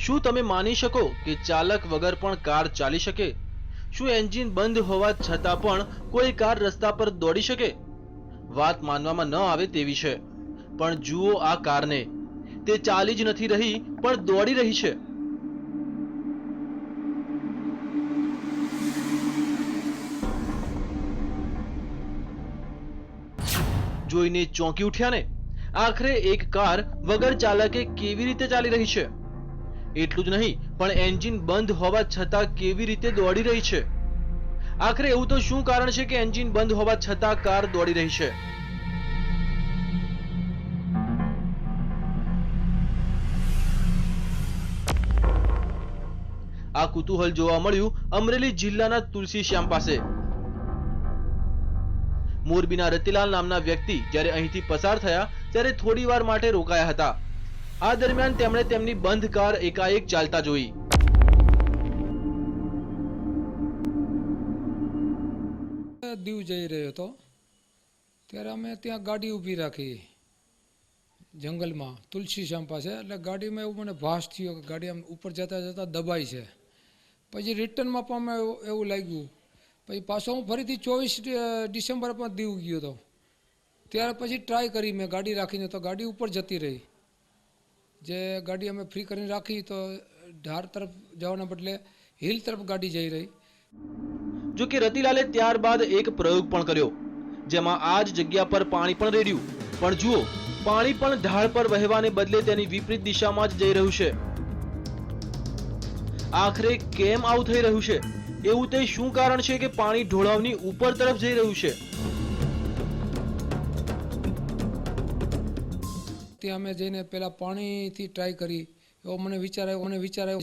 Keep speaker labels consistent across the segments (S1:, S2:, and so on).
S1: શું તમે માની શકો કે ચાલક વગર પણ કાર ચાલી શકે? શું એન્જિન બંધ હોવા છતાં પણ કોઈ કાર રસ્તા પર દોડી શકે? વાત માનવામાં ન આવે તેવી છે, પણ જુઓ આ કારને, તે ચાલી જ નથી રહી પણ દોડી રહી છે. જોઈને ચોંકી ઉઠ્યા ને? આખરે એક કાર વગર ચાલકે કેવી રીતે ચાલી રહી છે? એટલું જ નહીં, પણ એન્જિન બંધ હોવા છતાં કેવી રીતે દોડી રહી છે? આખરે એવું તો શું કારણ છે કે એન્જિન બંધ હોવા છતાં કાર દોડી રહી છે? આ કુતૂહલ જોવા મળ્યું અમરેલી જિલ્લાના તુલસીશ્યામ પાસે. મોરબીના રતિલાલ નામના વ્યક્તિ જ્યારે અહીંથી પસાર થયા ત્યારે થોડી વાર માટે રોકાયા હતા. આ દરમિયાન તેમણે તેમની બંધ કાર એકાએક ચાલતા જોઈ.
S2: દીવ જઈ રહ્યો હતો ત્યારે અમે ત્યાં ગાડી ઊભી રાખી જંગલમાં તુલસીશ્યામ પાસે. એટલે ગાડીમાં એવું મને ભાસ થયો કે ગાડી આમ ઉપર જતાં જતાં દબાઈ છે. પછી રિટર્નમાં પણ અમે એવું લાગ્યું. પછી પાછો હું ફરીથી 24 ડિસેમ્બર પણ દીવ ગયો હતો. ત્યાર પછી ટ્રાય કરી મેં ગાડી રાખીને, તો ગાડી ઉપર જતી રહી. જે ગાડી અમે ફ્રી કરીને રાખી તો ધાર તરફ જવાના બદલે હિલ તરફ ગાડી જઈ રહી.
S1: જો કે રતિલાલે ત્યારબાદ એક પ્રયોગ પણ કર્યો, જેમાં આ જ જગ્યા પર પાણી પણ રેડ્યું. પણ જુઓ, પાણી પણ ઢાળ પર વહેવાને બદલે તેની વિપરીત દિશામાં જ જઈ રહ્યું છે. આખરે કેમ આવું થઈ રહ્યું છે? એવું તે શું કારણ છે કે પાણી ઢોળાવની ઉપર તરફ જઈ રહ્યું છે?
S2: ત્યાં અમે જઈને પહેલાં પાણીથી ટ્રાય કરી. એવો મને વિચાર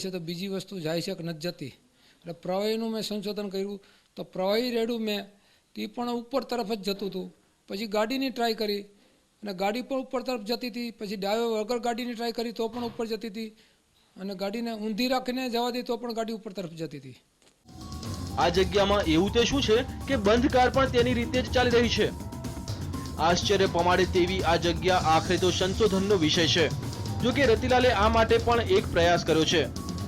S2: છે તો બીજી વસ્તુ જાય છે કે નથી જતી. એટલે પ્રવાહીનું મેં સંશોધન કર્યું તો પ્રવાહી રેડું મેં તે પણ ઉપર તરફ જ જતું હતું. પછી ગાડીની ટ્રાય કરી અને ગાડી પણ ઉપર તરફ જતી હતી. પછી ડાયો વગર ગાડીની ટ્રાય કરી તો પણ ઉપર જતી હતી. અને ગાડીને ઊંધી રાખીને જવા દી તો પણ ગાડી ઉપર તરફ જતી હતી.
S1: આ જગ્યામાં એવું તે શું છે કે બંધ કાર પણ તેની રીતે જ ચાલી રહી છે? આશ્ચર્ય પમાડે તેવી આ જગ્યા આખરે તો સંશોધનનો વિષય છે. જો કે રતિલાલે આ માટે પણ એક પ્રયાસ કર્યો છે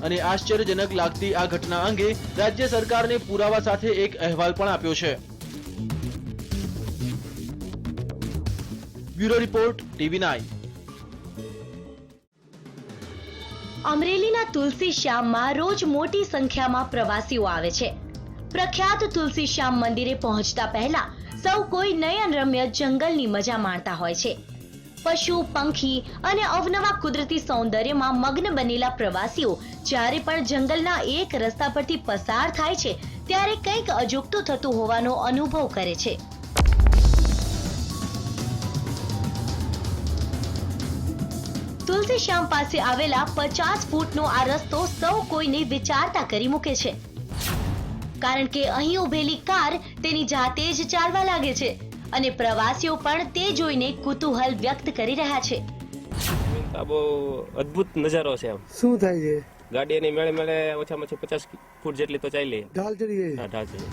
S1: અને આશ્ચર્યજનક લાગતી આ ઘટના અંગે રાજ્ય સરકારને પુરાવા સાથે એક અહેવાલ પણ આપ્યો છે. Bureau report TV9.
S3: અમરેલીના તુલસીશ્યામમાં રોજ મોટી સંખ્યામાં પ્રવાસીઓ આવે છે. પ્રખ્યાત તુલસીશ્યામ મંદિરે પહોંચતા પહેલા સૌ કોઈ નયનરમ્ય જંગલની મજા માણતા હોય છે. પશુ, પંખી અને અવનવા કુદરતી સૌંદર્યમાં મગ્ન બનેલા પ્રવાસીઓ જ્યારે પણ જંગલના એક રસ્તા પરથી પસાર થાય છે ત્યારે કંઈક અજુગતું થતું હોવાનો અનુભવ કરે છે. તુલસીશ્યામ પાસે આવેલા 50 ફૂટનો આ રસ્તો સૌ કોઈને વિચારતા કરી મૂકે છે. કારણ કે અહીં ઉભેલી કાર તેની જાતે જ ચાલવા લાગે છે અને પ્રવાસીઓ પણ તે જોઈને કુતૂહલ વ્યક્ત કરી રહ્યા છે.
S4: આ બહુ અદ્ભુત નજારો છે.
S5: શું થાય છે?
S4: ગાડી એની મેળે મેળે ઓછામાં ઓછી 50 ફૂટ જેટલી તો ચાલી.
S5: ઢાળ ચડી ગઈ.
S4: હા, ઢાળ ચડી.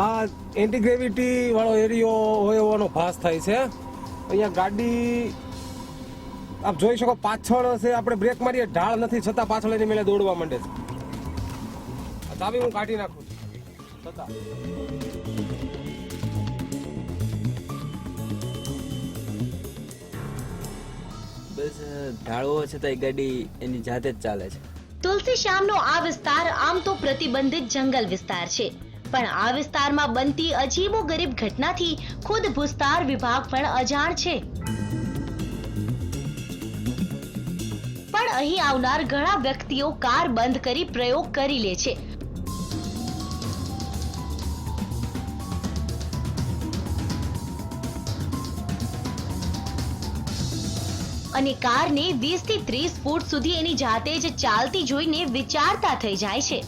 S6: આ એન્ટી ગ્રેવિટી વાળો એરિયો હોય એવાનો ભાસ થાય છે. અહીંયા ગાડી આપ જોઈ શકો પાછળ છે, આપણે બ્રેક મારીએ ઢાળ નથી છતાં પાછળ એની મેળે દોડવા માંડે છે. ચાવી હું કાઢી નાખું છતાં
S7: બસ ઢાળો છતાં ગાડી એની જાતે જ ચાલે છે.
S3: તુલસીશ્યામનો આ વિસ્તાર આમ તો પ્રતિબંધિત જંગલ વિસ્તાર છે, પણ આ વિસ્તારમાં બનતી અજીબો ગરીબ ઘટનાથી ખુદ ભૂસ્તાર વિભાગ પણ અજાણ છે. પણ અહીં આવનાર ઘણા વ્યક્તિઓ કાર બંધ કરી પ્રયોગ કરી લે છે. અને કારને 20 થી 30 ફૂટ સુધી એની જાતે જ ચાલતી જોઈને વિચારતા થઈ જાય છે.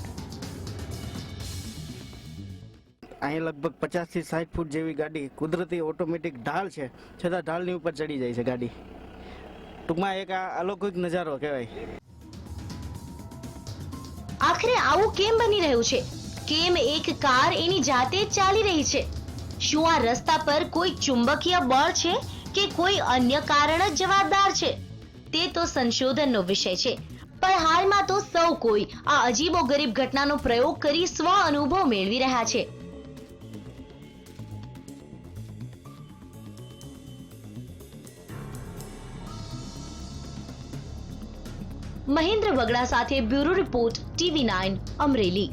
S8: અહીં લગભગ 50 થી 60 ફૂટ જેવી ગાડી કુદરતી ઓટોમેટિક ઢાળ છે છતાં ઢાળની ઉપર ચડી જાય છે ગાડી. ટૂંકમાં એક અલૌકિક નજારો કહેવાય.
S3: આખરે આવું કેમ બની રહ્યું છે? કેમ એક કાર એની જાતે જ ચાલી રહી છે? શું આ રસ્તા પર કોઈ ચુંબકીય બળ છે કે કોઈ અન્ય કારણ જ જવાબદાર છે તે તો સંશોધનનો વિષય છે, પણ હાલમાં તો સૌ કોઈ આ અજીબોગરીબ ઘટનાનો પ્રયોગ કરી સ્વ અનુભવ મેળવી રહ્યા છે. મહેન્દ્ર બગડા સાથે બ્યુરો રિપોર્ટ, TV9 અમરેલી.